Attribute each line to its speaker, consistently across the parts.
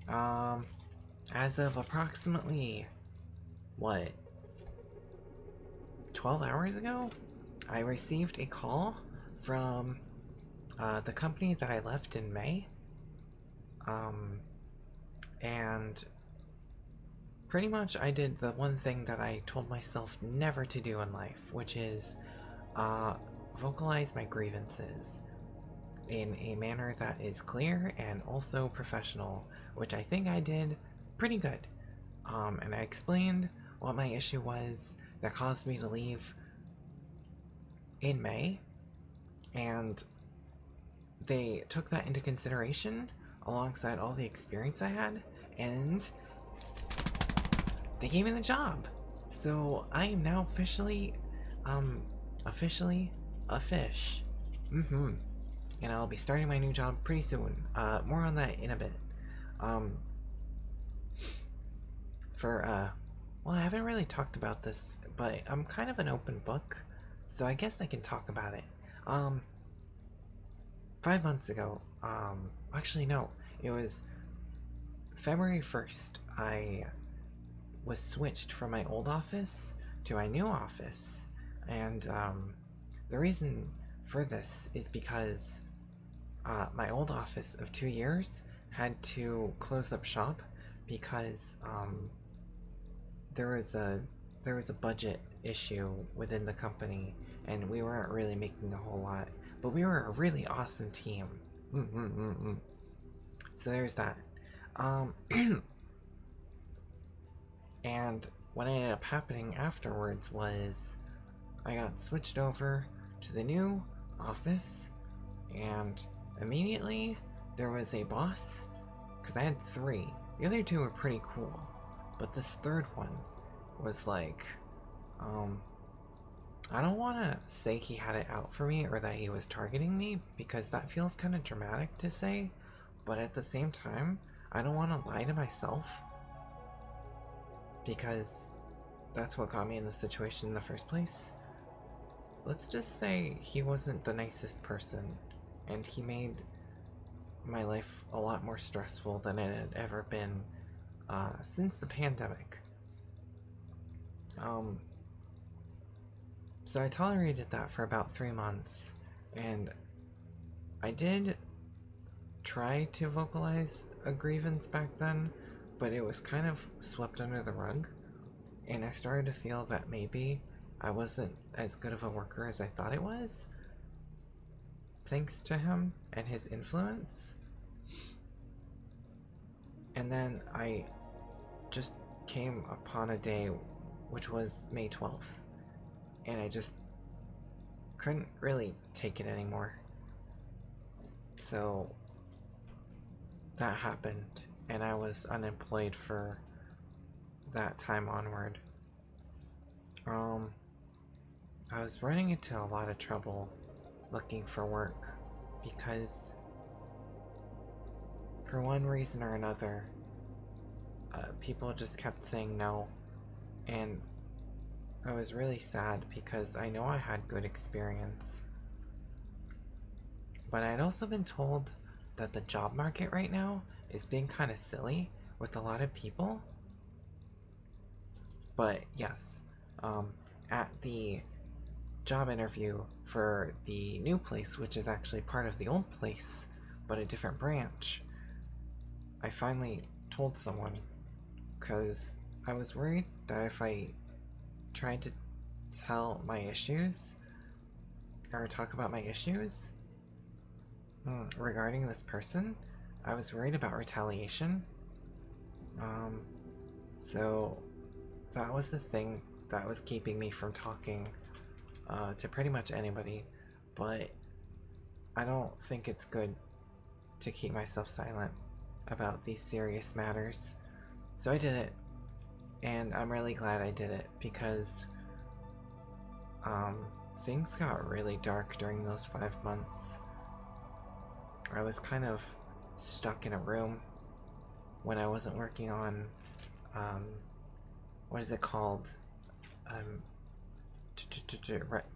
Speaker 1: As of approximately, what, 12 hours ago, I received a call from the company that I left in May. And pretty much I did the one thing that I told myself never to do in life, which is vocalize my grievances in a manner that is clear and also professional, which I think I did pretty good. And I explained what my issue was that caused me to leave in May, and they took that into consideration alongside all the experience I had, and they gave me the job. So I am now officially a fish. And I'll be starting my new job pretty soon. More on that in a bit. Well, I haven't really talked about this, but I'm kind of an open book, so I guess I can talk about it. 5 months ago, actually no, it was February 1st, I was switched from my old office to my new office, and the reason for this is because my old office of 2 years had to close up shop because there was a budget issue within the company, and we weren't really making a whole lot, but we were a really awesome team. So there's that. And what ended up happening afterwards was I got switched over to the new office, and immediately there was a boss, because I had 3. The other 2 were pretty cool, but this third one was like, I don't want to say he had it out for me or that he was targeting me, because that feels kind of dramatic to say, but at the same time, I don't want to lie to myself, because that's what got me in this situation in the first place. Let's just say he wasn't the nicest person, and he made my life a lot more stressful than it had ever been since the pandemic. So I tolerated that for about 3 months, and I did try to vocalize a grievance back then, but it was kind of swept under the rug, and I started to feel that maybe I wasn't as good of a worker as I thought I was, thanks to him and his influence. And then I just came upon a day, which was May 12th, and I just couldn't really take it anymore. So that happened, and I was unemployed for that time onward. I was running into a lot of trouble looking for work because, for one reason or another, people just kept saying no, and I was really sad because I know I had good experience. But I'd also been told that the job market right now is being kind of silly with a lot of people. But yes, at the job interview for the new place, which is actually part of the old place, but a different branch, I finally told someone, because I was worried that if I tried to tell my issues, or talk about my issues regarding this person, I was worried about retaliation. So that was the thing that was keeping me from talking to pretty much anybody, but I don't think it's good to keep myself silent about these serious matters. So I did it, and I'm really glad I did it, because things got really dark during those 5 months. I was kind of stuck in a room when I wasn't working on what is it called,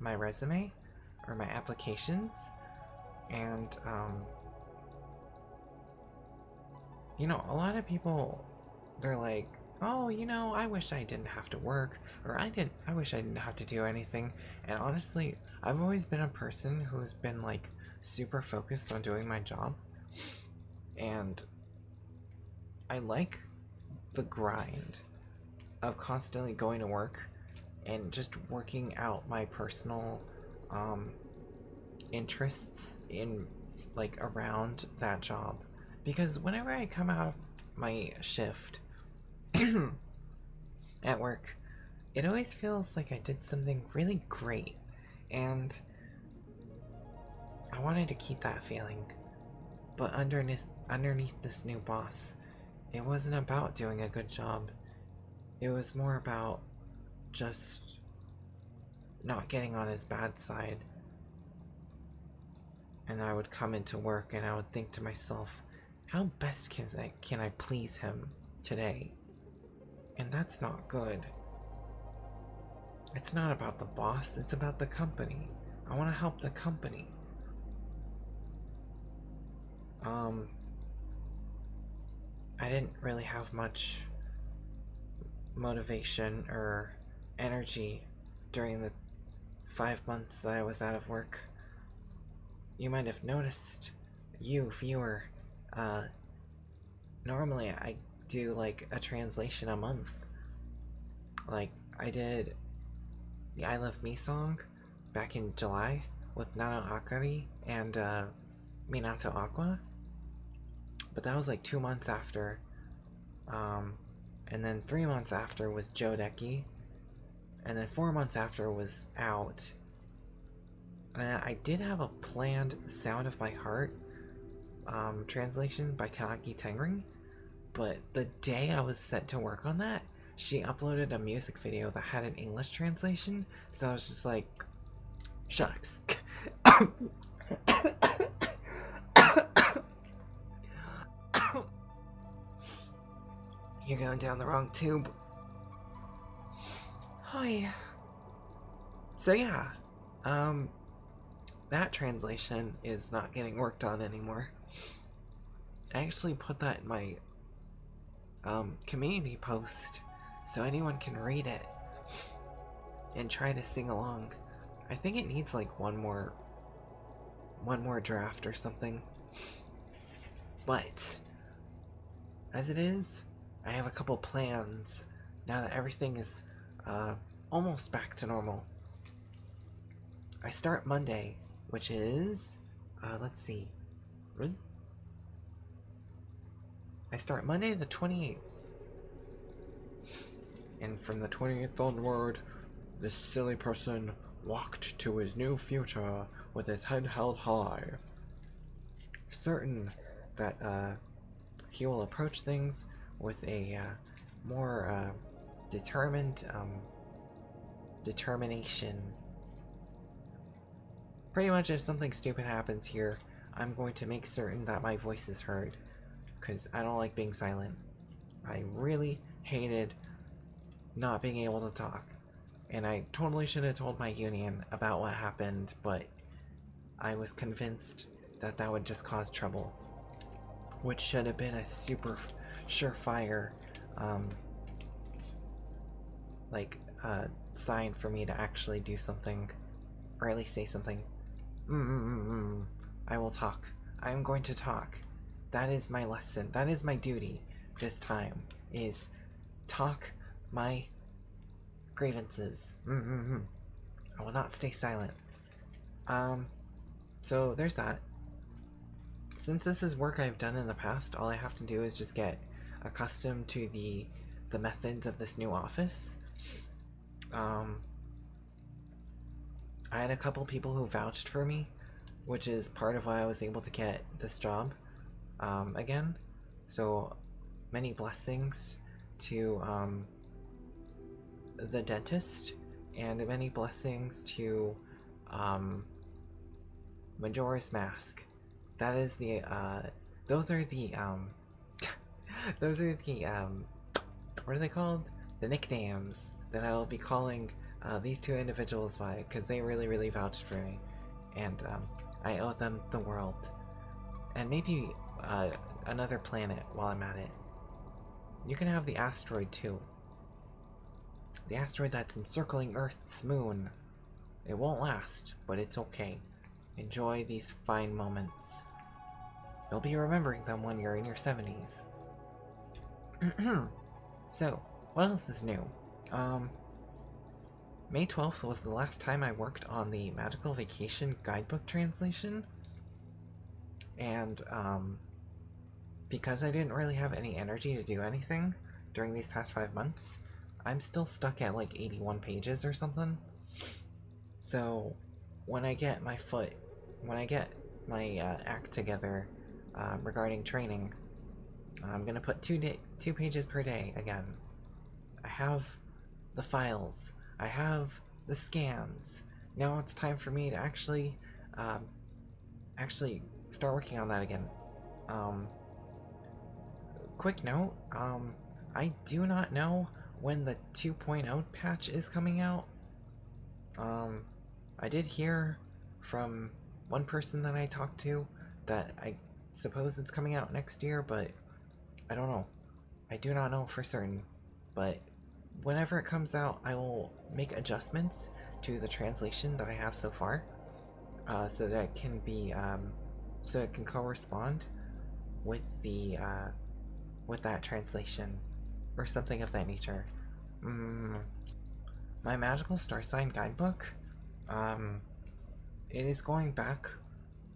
Speaker 1: my resume or my applications, and You know, a lot of people, they're like, oh, you know, I wish I didn't have to work, or I wish I didn't have to do anything. And honestly, I've always been a person who's been like super focused on doing my job. And I like the grind of constantly going to work and just working out my personal interests in like around that job, because whenever I come out of my shift at work, it always feels like I did something really great, and I wanted to keep that feeling. But underneath this new boss, it wasn't about doing a good job. It was more about just not getting on his bad side. And I would come into work and I would think to myself, how best can I please him today? And that's not good. It's not about the boss, it's about the company. I want to help the company. I didn't really have much motivation or energy during the 5 months that I was out of work. You might have noticed, you viewer, normally I do like a translation a month. Like, I did the I Love Me song back in July with Nano Akari and Minato Aqua, but that was like 2 months after, and then 3 months after was Jodeki, and then 4 months after was Out. And I did have a planned Sound of My Heart translation by Kanaki Tengri, but the day I was set to work on that, she uploaded a music video that had an English translation, so I was just like, shucks. You're going down the wrong tube. Hi. So yeah, that translation is not getting worked on anymore. I actually put that in my community post so anyone can read it and try to sing along. I think it needs like one more draft or something. But as it is, I have a couple plans now that everything is almost back to normal. I start Monday, which is, let's see. I start Monday the 28th. And from the 28th onward, this silly person walked to his new future with his head held high, certain that he will approach things with a more determination. Pretty much, if something stupid happens here, I'm going to make certain that my voice is heard, because I don't like being silent. I really hated not being able to talk, and I totally should have told my union about what happened, but I was convinced that that would just cause trouble, which should have been a super surefire sign for me to actually do something, or at least say something. I will talk. I am going to talk. That is my lesson. That is my duty this time, is talk my grievances. I will not stay silent. So there's that. Since this is work I've done in the past, all I have to do is just get accustomed to the methods of this new office. I had a couple people who vouched for me, which is part of why I was able to get this job again. So many blessings to the dentist, and many blessings to Majora's Mask. That is the those are the those are the what are they called? The nicknames that I will be calling these two individuals by, because they really vouched for me, and I owe them the world. And maybe another planet while I'm at it. You can have the asteroid too. The asteroid that's encircling Earth's moon. It won't last, but it's okay. Enjoy these fine moments. You'll be remembering them when you're in your 70s. So, what else is new? May 12th was the last time I worked on the Magical Vacation Guidebook translation. And, because I didn't really have any energy to do anything during these past 5 months, I'm still stuck at like 81 pages or something. So, when I get my act together regarding training, I'm gonna put 2 pages per day again. I have the files. I have the scans. Now it's time for me to actually start working on that again. Quick note, I do not know when the 2.0 patch is coming out. I did hear from one person that I talked to that I suppose it's coming out next year, but I don't know. I do not know for certain, but whenever it comes out, I will make adjustments to the translation that I have so far, so that it can be, so it can correspond with the, with that translation, or something of that nature. My Magical Star Sign Guidebook, it is going back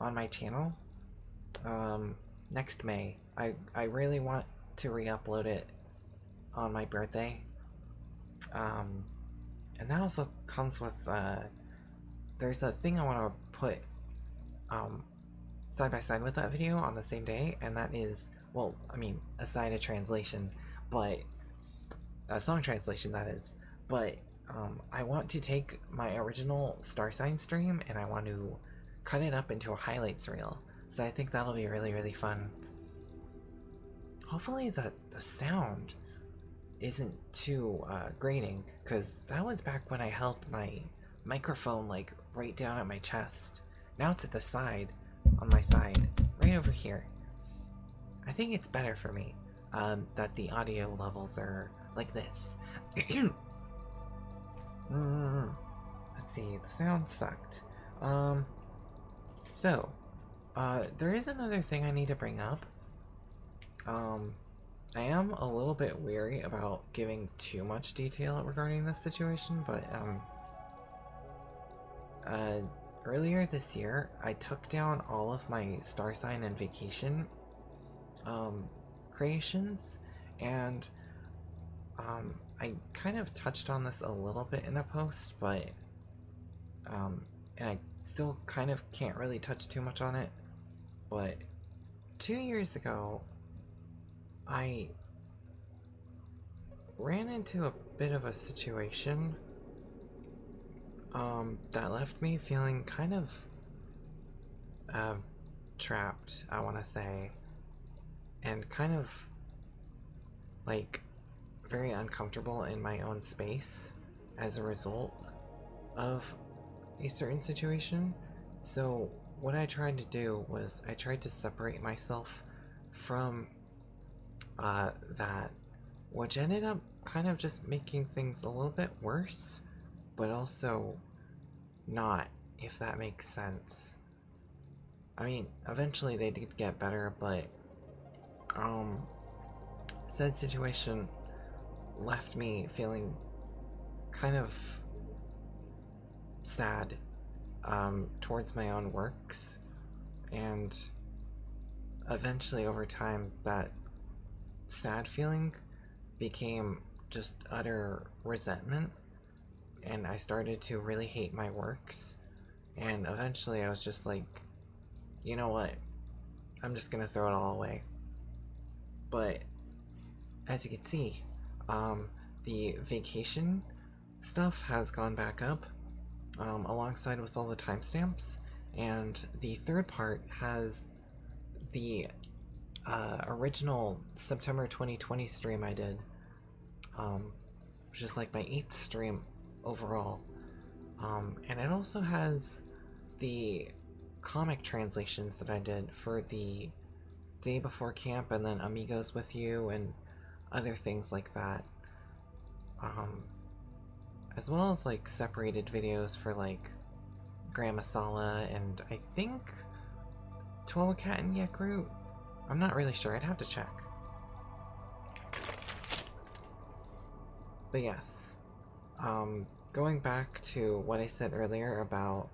Speaker 1: on my channel, next May. I really want to re-upload it on my birthday. And that also comes with, there's a thing I want to put, side by side with that video on the same day, and that is, well, I mean, aside a translation, but, a song translation that is, but, I want to take my original Star Sign stream and I want to cut it up into a highlights reel, so I think that'll be really, really fun. Hopefully the sound isn't too grating, because that was back when I held my microphone like right down at my chest. Now it's at the side, on my side, right over here. I think it's better for me that the audio levels are like this. Let's see, the sound sucked. So, there is another thing I need to bring up. I am a little bit wary about giving too much detail regarding this situation, but, earlier this year, I took down all of my Star Sign and Vacation, creations, and, I kind of touched on this a little bit in a post, but, and I still kind of can't really touch too much on it, but 2 years ago, I ran into a bit of a situation that left me feeling kind of trapped, I want to say, and kind of like very uncomfortable in my own space as a result of a certain situation. So what I tried to do was I tried to separate myself from that, which ended up kind of just making things a little bit worse, but also not, if that makes sense. I mean, eventually they did get better, but said situation left me feeling kind of sad towards my own works, and eventually over time that sad feeling became just utter resentment, and I started to really hate my works, and eventually I was just like, you know what, I'm just gonna throw it all away. But as you can see, the vacation stuff has gone back up, alongside with all the timestamps, and the third part has the original September 2020 stream I did, which is like my 8th stream overall, and it also has the comic translations that I did for the day before camp and then amigos with you and other things like that. As well as like separated videos for like Gram Masala and I think Twelve Cat and Yak Root. I'm not really sure, I'd have to check. But yes, going back to what I said earlier about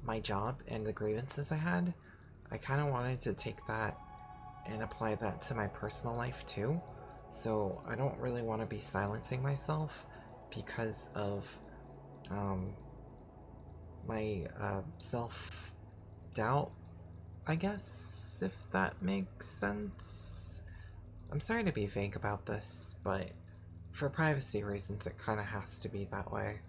Speaker 1: my job and the grievances I had, I kind of wanted to take that and apply that to my personal life too. So I don't really want to be silencing myself because of my self-doubt, I guess, if that makes sense. I'm sorry to be vague about this, but for privacy reasons it kind of has to be that way.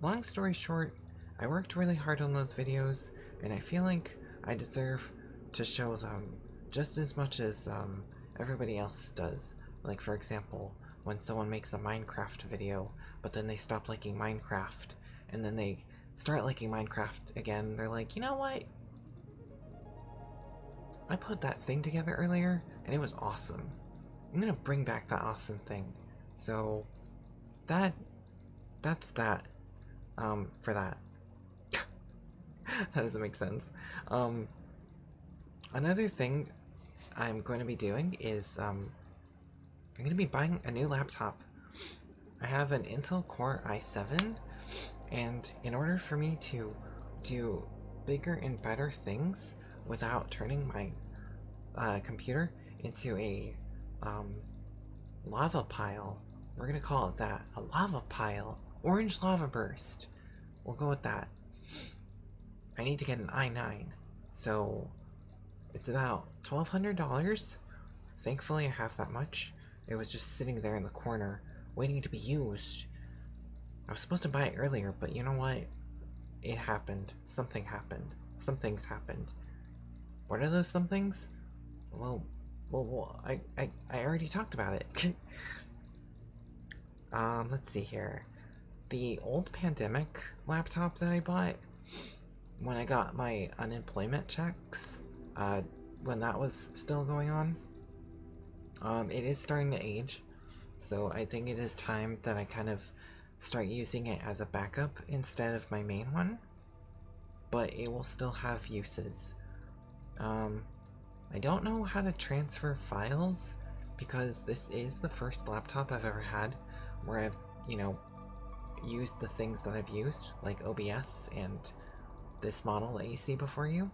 Speaker 1: Long story short, I worked really hard on those videos, and I feel like I deserve to show them just as much as everybody else does. Like, for example, when someone makes a Minecraft video, but then they stop liking Minecraft, and then they start liking Minecraft again, they're like, you know what? I put that thing together earlier, and it was awesome. I'm gonna bring back that awesome thing. So, that's that. For that. That doesn't make sense. Another thing I'm going to be doing is, I'm going to be buying a new laptop. I have an Intel Core i7, and in order for me to do bigger and better things without turning my computer into a lava pile, we're going to call it that, a lava pile, orange lava burst. We'll go with that. I need to get an i9, so it's about $1,200. Thankfully I have that much. It was just sitting there in the corner, waiting to be used. I was supposed to buy it earlier, but you know what? It happened. Something happened. Some things happened. What are those some things? Well, I already talked about it. Let's see here. The old Pandemic laptop that I bought when I got my unemployment checks, when that was still going on, it is starting to age, so I think it is time that I kind of start using it as a backup instead of my main one, but it will still have uses. I don't know how to transfer files because this is the first laptop I've ever had where I've, you know, used the things that I've used, like OBS and this model that you see before you,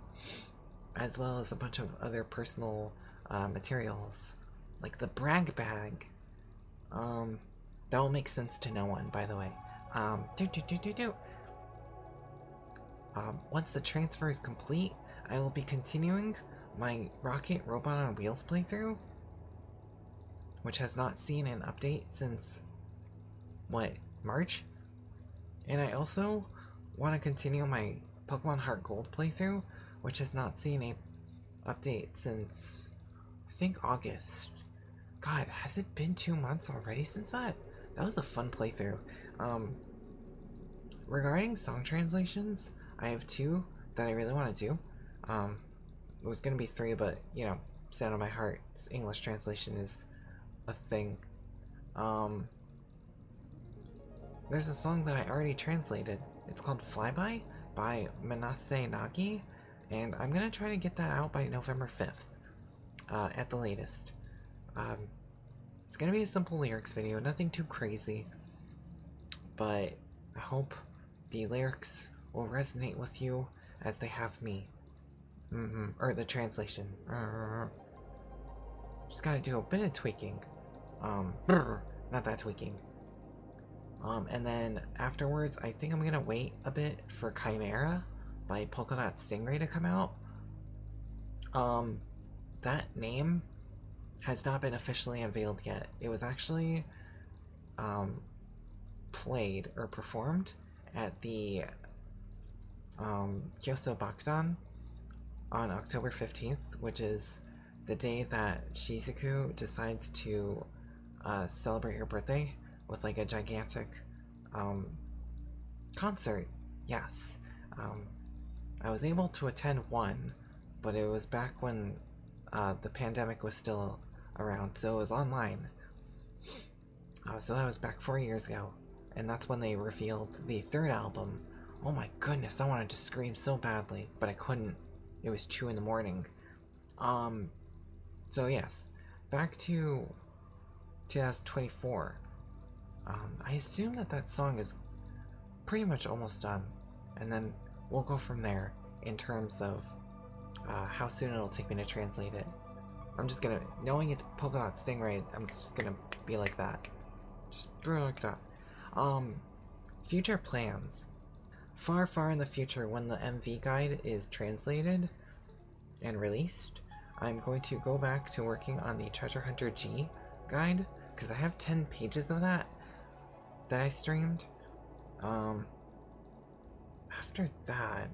Speaker 1: as well as a bunch of other personal materials, like the brag bag. That will make sense to no one, by the way. Once the transfer is complete, I will be continuing my Rocket Robot on Wheels playthrough, which has not seen an update since, what, March? And I also want to continue my Pokemon Heart Gold playthrough, which has not seen a update since, I think, August. God, has it been 2 months already since that? That was a fun playthrough. Regarding song translations, I have 2 that I really want to do. It was going to be 3, but, you know, Sound of My Heart's English translation is a thing. There's a song that I already translated. It's called Flyby by Manase Nagi, and I'm gonna try to get that out by November 5th, at the latest. It's gonna be a simple lyrics video, nothing too crazy, but I hope the lyrics will resonate with you as they have me. Or the translation. Just gotta do a bit of tweaking. Not that tweaking. And then afterwards, I think I'm gonna wait a bit for Chimera by Polka Dot Stingray to come out. That name has not been officially unveiled yet. It was actually played or performed at the Kyoso Bakudan on October 15th, which is the day that Shizuku decides to celebrate her birthday with like a gigantic concert. Yes. I was able to attend one, but it was back when the pandemic was still around, so it was online. So that was back 4 years ago, and that's when they revealed the third album. Oh my goodness, I wanted to scream so badly, but I couldn't. It was 2 in the morning. So yes, back to 2024. I assume that song is pretty much almost done, and then we'll go from there in terms of how soon it'll take me to translate it. I'm just gonna, knowing it's Polka Dot Stingray, I'm just gonna be like that. Just like that. Future plans. Far, far in the future, when the MV guide is translated and released, I'm going to go back to working on the Treasure Hunter G guide, because I have 10 pages of that I streamed. After that,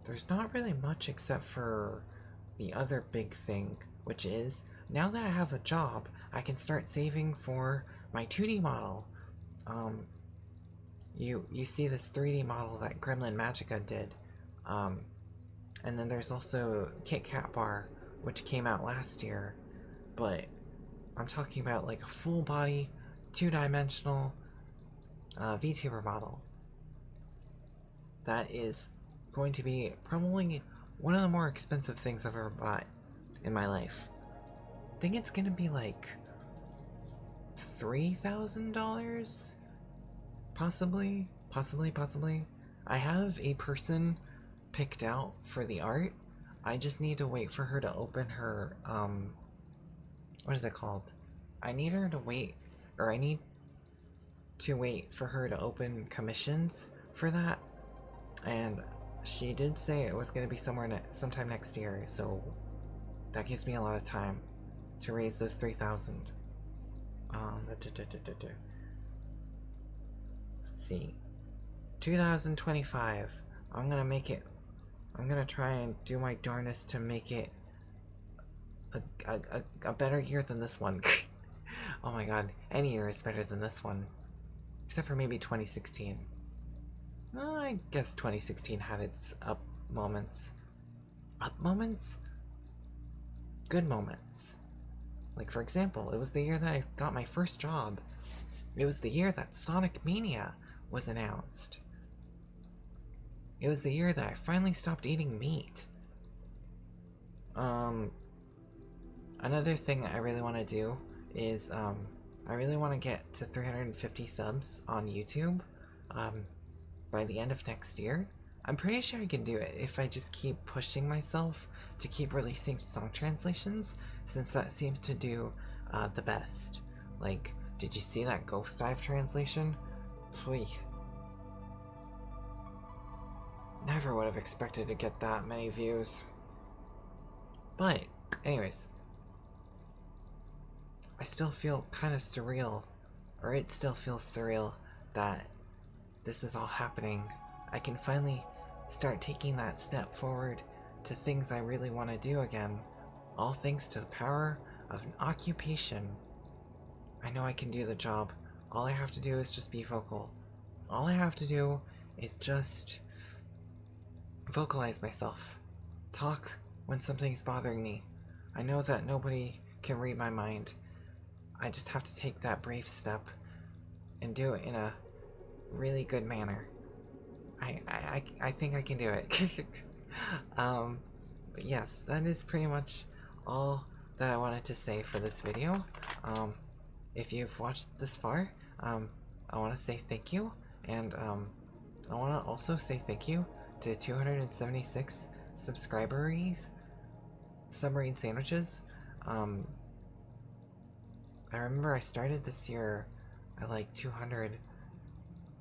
Speaker 1: there's not really much except for the other big thing, which is, now that I have a job, I can start saving for my 2D model. You see this 3D model that Gremlin Magica did, and then there's also Kit Kat Bar, which came out last year, but I'm talking about like a full body, 2-dimensional VTuber model. That is going to be probably one of the more expensive things I've ever bought in my life. I think it's gonna be like $3,000? Possibly. I have a person picked out for the art. I just need to wait for her to open her, what is it called? I need to wait for her to open commissions for that, and she did say it was going to be sometime next year, so that gives me a lot of time to raise those 3,000. Let's see, 2025. I'm gonna try and do my darnest to make it a better year than this one. Oh my god, any year is better than this one, except for maybe 2016. I guess 2016 had its up moments. Good moments. Like, for example, it was the year that I got my first job. It was the year that Sonic Mania was announced. It was the year that I finally stopped eating meat. Another thing I really want to do is, I really want to get to 350 subs on YouTube, by the end of next year. I'm pretty sure I can do it if I just keep pushing myself to keep releasing song translations, since that seems to do, the best. Like, did you see that Ghost Dive translation? Please. Never would have expected to get that many views. But, anyways. I still feel kind of surreal, or it still feels surreal, that this is all happening. I can finally start taking that step forward to things I really want to do again, all thanks to the power of an occupation. I know I can do the job. All I have to do is just be vocal. All I have to do is just vocalize myself. Talk when something's bothering me. I know that nobody can read my mind. I just have to take that brave step and do it in a really good manner. I think I can do it. But yes, that is pretty much all that I wanted to say for this video. If you've watched this far, I want to say thank you, and I want to also say thank you to 276 subscribers, submarine sandwiches. I remember I started this year at like 200.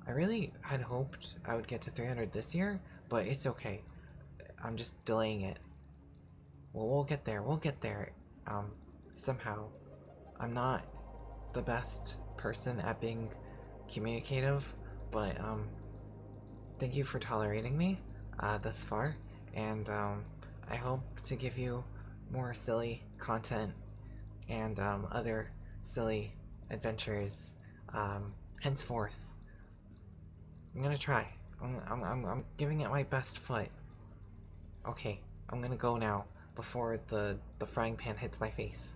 Speaker 1: I really had hoped I would get to 300 this year, but it's okay. I'm just delaying it. Well, we'll get there. Somehow. I'm not the best person at being communicative, but thank you for tolerating me thus far, and I hope to give you more silly content and other silly adventures henceforth. I'm gonna try. I'm giving it my best foot. Okay, I'm gonna go now before the frying pan hits my face.